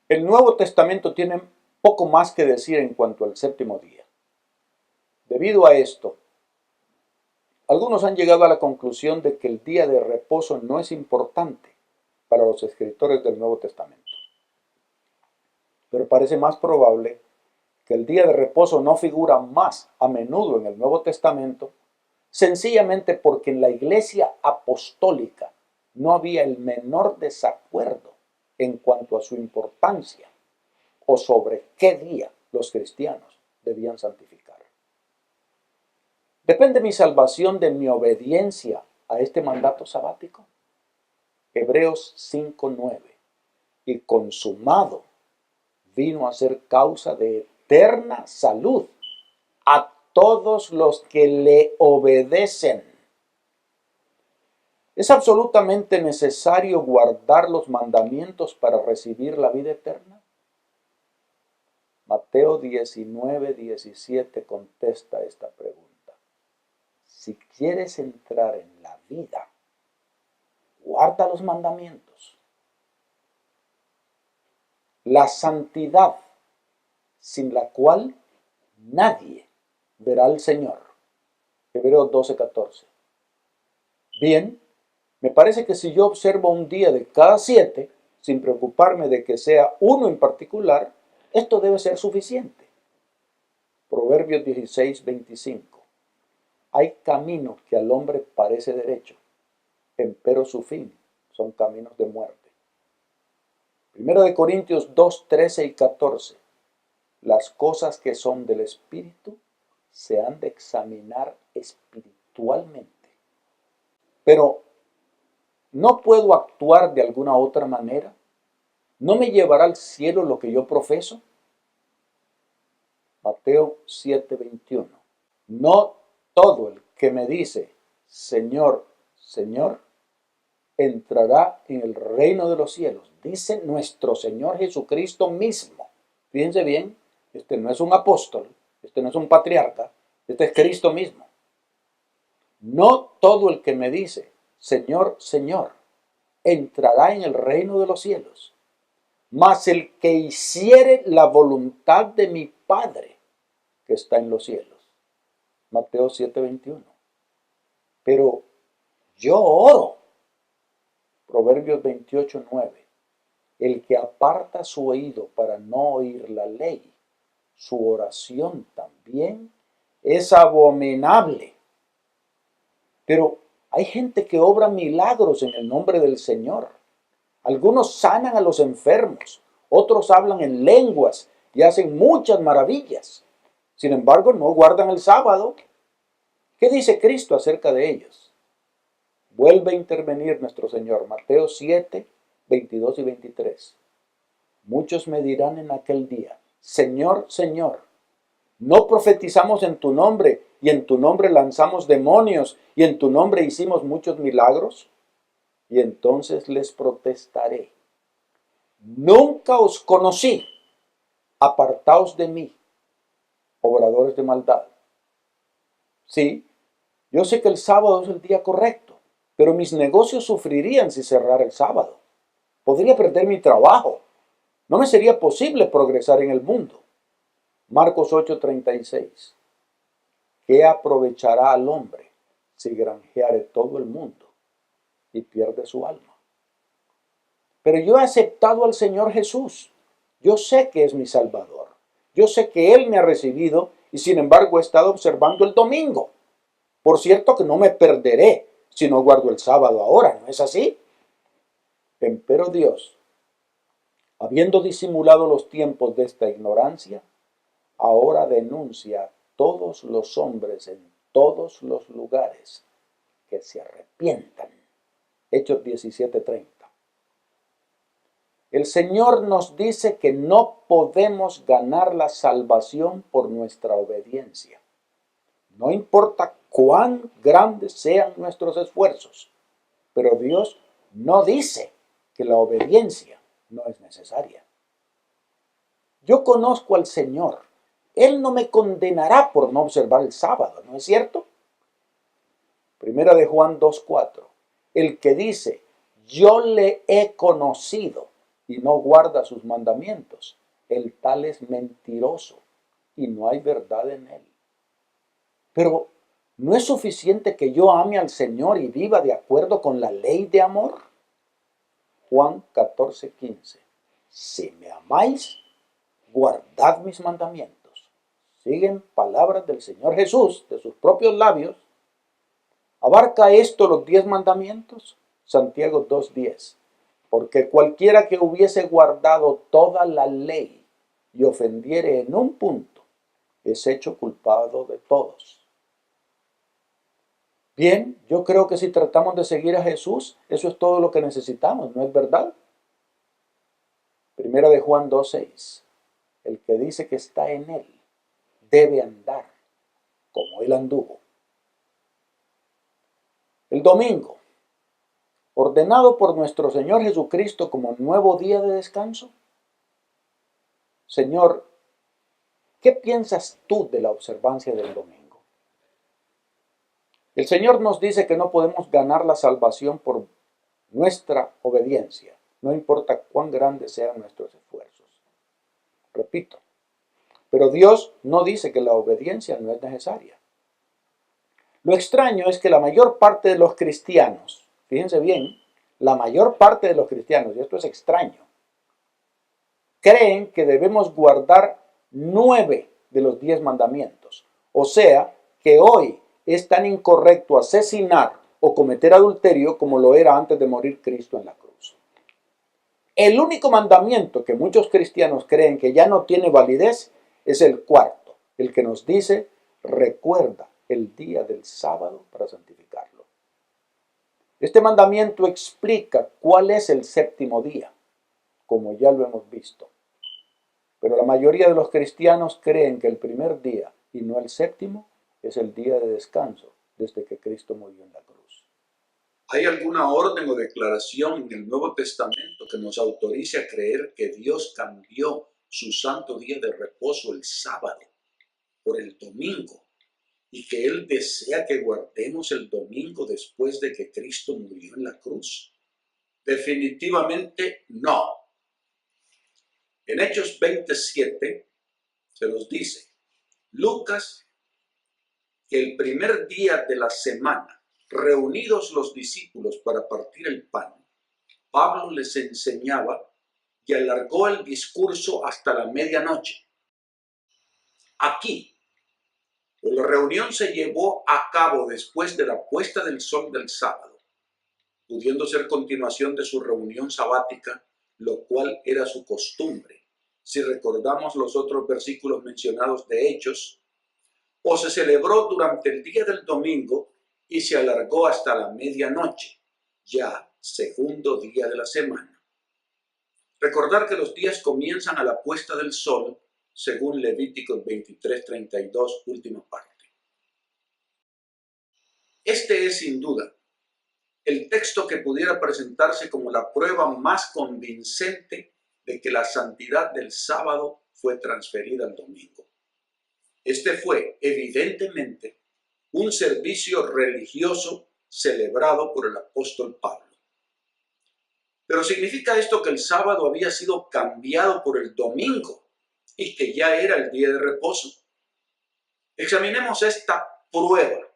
El Nuevo Testamento tiene poco más que decir en cuanto al séptimo día. Debido a esto, algunos han llegado a la conclusión de que el día de reposo no es importante para los escritores del Nuevo Testamento. Pero parece más probable que el día de reposo no figura más a menudo en el Nuevo Testamento, sencillamente porque en la Iglesia apostólica no había el menor desacuerdo en cuanto a su importancia o sobre qué día los cristianos debían santificar. ¿Depende mi salvación de mi obediencia a este mandato sabático? Hebreos 5:9. Y consumado vino a ser causa de eterna salud a todos los que le obedecen. ¿Es absolutamente necesario guardar los mandamientos para recibir la vida eterna? Mateo 19:17 contesta esta pregunta. Si quieres entrar en la vida, guarda los mandamientos. La santidad, sin la cual nadie verá al Señor. Hebreos 12:14. Bien, me parece que si yo observo un día de cada 7, sin preocuparme de que sea uno en particular, esto debe ser suficiente. Proverbios 16:25. Hay camino que al hombre parece derecho, empero su fin son caminos de muerte. Primero de Corintios 2:13 y 14. Las cosas que son del Espíritu se han de examinar espiritualmente. Pero, ¿no puedo actuar de alguna otra manera? ¿No me llevará al cielo lo que yo profeso? Mateo 7:21. No todo el que me dice, Señor, Señor, entrará en el reino de los cielos. Dice nuestro Señor Jesucristo mismo. Fíjense bien, este no es un apóstol, este no es un patriarca, este es Cristo mismo. No todo el que me dice, Señor, Señor, entrará en el reino de los cielos, mas el que hiciere la voluntad de mi Padre que está en los cielos. Mateo 7:21. Pero yo oro. Proverbios 28:9. El que aparta su oído para no oír la ley, su oración también es abominable. Pero hay gente que obra milagros en el nombre del Señor. Algunos sanan a los enfermos, otros hablan en lenguas y hacen muchas maravillas. Sin embargo, no guardan el sábado. ¿Qué dice Cristo acerca de ellos? Vuelve a intervenir nuestro Señor. Mateo 7:22 y 23. Muchos me dirán en aquel día, Señor, Señor, ¿no profetizamos en tu nombre y en tu nombre lanzamos demonios y en tu nombre hicimos muchos milagros? Y entonces les protestaré, nunca os conocí, apartaos de mí, obradores de maldad. Sí, yo sé que el sábado es el día correcto, pero mis negocios sufrirían si cerrara el sábado. Podría perder mi trabajo. No me sería posible progresar en el mundo. Marcos 8:36. ¿Qué aprovechará al hombre si granjeare todo el mundo y pierde su alma? Pero yo he aceptado al Señor Jesús. Yo sé que es mi Salvador. Yo sé que Él me ha recibido y sin embargo he estado observando el domingo. Por cierto que no me perderé si no guardo el sábado ahora, ¿no es así? Empero Dios, habiendo disimulado los tiempos de esta ignorancia, ahora denuncia a todos los hombres en todos los lugares que se arrepientan. Hechos 17:30. El Señor nos dice que no podemos ganar la salvación por nuestra obediencia. No importa cuán grandes sean nuestros esfuerzos, pero Dios no dice que la obediencia no es necesaria. Yo conozco al Señor. Él no me condenará por no observar el sábado, ¿no es cierto? Primera de Juan 2:4. El que dice, yo le he conocido y no guarda sus mandamientos, el tal es mentiroso y no hay verdad en él. Pero ¿no es suficiente que yo ame al Señor y viva de acuerdo con la ley de amor? Juan 14:15. Si me amáis, guardad mis mandamientos. Siguen palabras del Señor Jesús, de sus propios labios. ¿Abarca esto los 10 mandamientos? Santiago 2:10. Porque cualquiera que hubiese guardado toda la ley y ofendiere en un punto, es hecho culpado de todos. Bien, yo creo que si tratamos de seguir a Jesús, eso es todo lo que necesitamos, ¿no es verdad? Primera de Juan 2:6. El que dice que está en él debe andar como él anduvo. El domingo, ordenado por nuestro Señor Jesucristo como nuevo día de descanso. Señor, ¿qué piensas tú de la observancia del domingo? El Señor nos dice que no podemos ganar la salvación por nuestra obediencia, no importa cuán grandes sean nuestros esfuerzos. Repito, pero Dios no dice que la obediencia no es necesaria. Lo extraño es que la mayor parte de los cristianos, fíjense bien, la mayor parte de los cristianos, y esto es extraño, creen que debemos guardar 9 de los 10 mandamientos. O sea, que hoy es tan incorrecto asesinar o cometer adulterio como lo era antes de morir Cristo en la cruz. El único mandamiento que muchos cristianos creen que ya no tiene validez es el cuarto, el que nos dice, recuerda el día del sábado para santificarlo. Este mandamiento explica cuál es el séptimo día, como ya lo hemos visto. Pero la mayoría de los cristianos creen que el primer día, y no el séptimo, es el día de descanso desde que Cristo murió en la cruz. ¿Hay alguna orden o declaración en el Nuevo Testamento que nos autorice a creer que Dios cambió su santo día de reposo, el sábado, por el domingo, y que Él desea que guardemos el domingo después de que Cristo murió en la cruz? Definitivamente no. En Hechos 27 se nos dice, Lucas, que el primer día de la semana, reunidos los discípulos para partir el pan, Pablo les enseñaba y alargó el discurso hasta la medianoche. Aquí, la reunión se llevó a cabo después de la puesta del sol del sábado, pudiendo ser continuación de su reunión sabática, lo cual era su costumbre. Si recordamos los otros versículos mencionados de Hechos, o se celebró durante el día del domingo y se alargó hasta la medianoche, ya segundo día de la semana. Recordar que los días comienzan a la puesta del sol, según Levíticos 23:32, última parte. Este es sin duda el texto que pudiera presentarse como la prueba más convincente de que la santidad del sábado fue transferida al domingo. Este fue, evidentemente, un servicio religioso celebrado por el apóstol Pablo. Pero ¿significa esto que el sábado había sido cambiado por el domingo y que ya era el día de reposo? Examinemos esta prueba,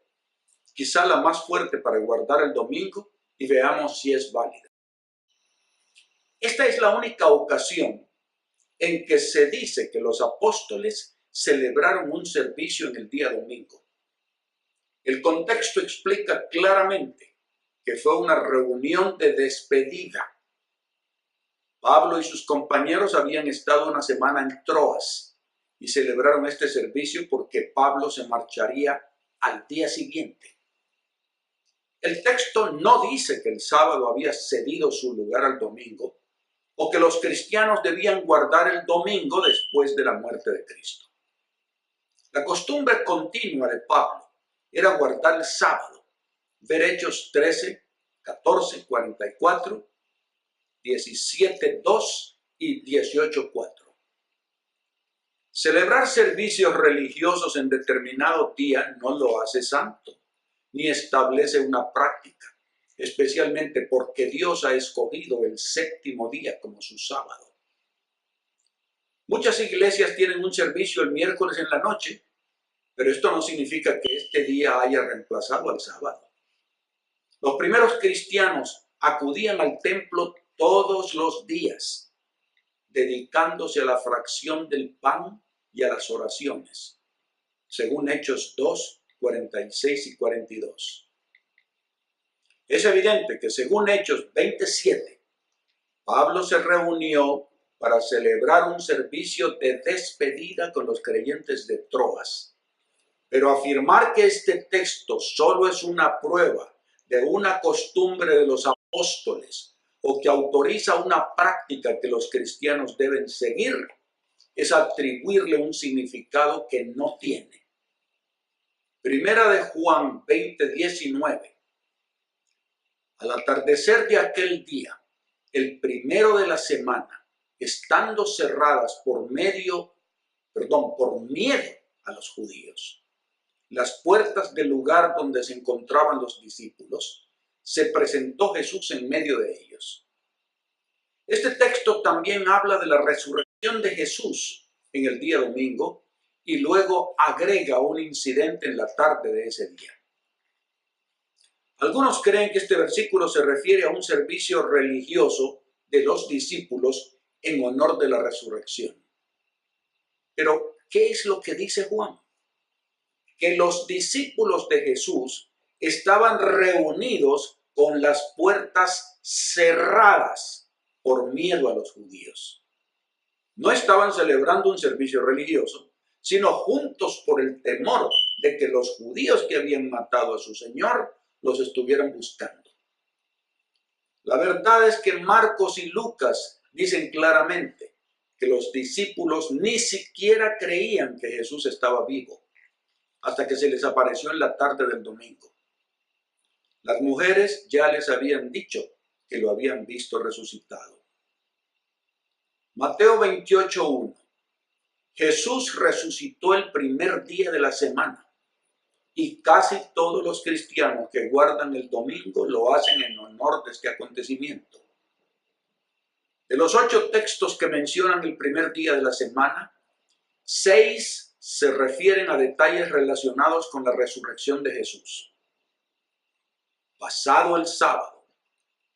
quizá la más fuerte para guardar el domingo, y veamos si es válida. Esta es la única ocasión en que se dice que los apóstoles celebraron un servicio en el día domingo. El contexto explica claramente que fue una reunión de despedida. Pablo y sus compañeros habían estado una semana en Troas y celebraron este servicio porque Pablo se marcharía al día siguiente. El texto no dice que el sábado había cedido su lugar al domingo o que los cristianos debían guardar el domingo después de la muerte de Cristo. La costumbre continua de Pablo era guardar el sábado. Ver Hechos 13, 14, 44, 17, 2 y 18, 4. Celebrar servicios religiosos en determinado día no lo hace santo, ni establece una práctica. especialmente porque Dios ha escogido el séptimo día como su sábado. Muchas iglesias tienen un servicio el miércoles en la noche, pero esto no significa que este día haya reemplazado al sábado. Los primeros cristianos acudían al templo todos los días, dedicándose a la fracción del pan y a las oraciones, según Hechos 2, 46 y 42. Es evidente que según Hechos 27, Pablo se reunió para celebrar un servicio de despedida con los creyentes de Troas. Pero afirmar que este texto solo es una prueba de una costumbre de los apóstoles o que autoriza una práctica que los cristianos deben seguir es atribuirle un significado que no tiene. Primera de Juan 20:19. Al atardecer de aquel día, el primero de la semana, estando cerradas por miedo a los judíos, las puertas del lugar donde se encontraban los discípulos, se presentó Jesús en medio de ellos. Este texto también habla de la resurrección de Jesús en el día domingo y luego agrega un incidente en la tarde de ese día. Algunos creen que este versículo se refiere a un servicio religioso de los discípulos en honor de la resurrección. Pero, ¿qué es lo que dice Juan? Que los discípulos de Jesús estaban reunidos con las puertas cerradas por miedo a los judíos. No estaban celebrando un servicio religioso, sino juntos por el temor de que los judíos que habían matado a su Señor los estuvieran buscando. La verdad es que Marcos y Lucas dicen claramente que los discípulos ni siquiera creían que Jesús estaba vivo hasta que se les apareció en la tarde del domingo. Las mujeres ya les habían dicho que lo habían visto resucitado. Mateo 28:1. Jesús resucitó el primer día de la semana. Y casi todos los cristianos que guardan el domingo lo hacen en honor de este acontecimiento. De los 8 textos que mencionan el primer día de la semana, 6 se refieren a detalles relacionados con la resurrección de Jesús. Pasado el sábado,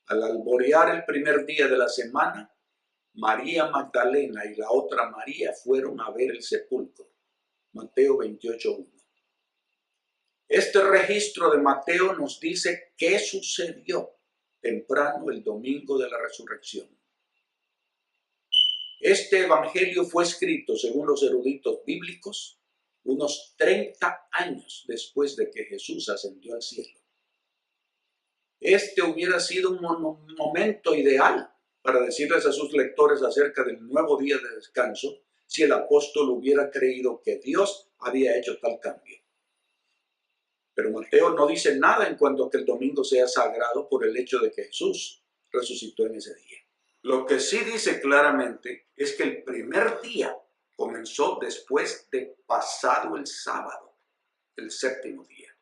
al alborear el primer día de la semana, María Magdalena y la otra María fueron a ver el sepulcro. Mateo 28:1. Este registro de Mateo nos dice qué sucedió temprano el domingo de la resurrección. Este evangelio fue escrito, según los eruditos bíblicos, unos 30 años después de que Jesús ascendió al cielo. Este hubiera sido un momento ideal para decirles a sus lectores acerca del nuevo día de descanso si el apóstol hubiera creído que Dios había hecho tal cambio. Pero Mateo no dice nada en cuanto a que el domingo sea sagrado por el hecho de que Jesús resucitó en ese día. Lo que sí dice claramente es que el primer día comenzó después de pasado el sábado, el séptimo día.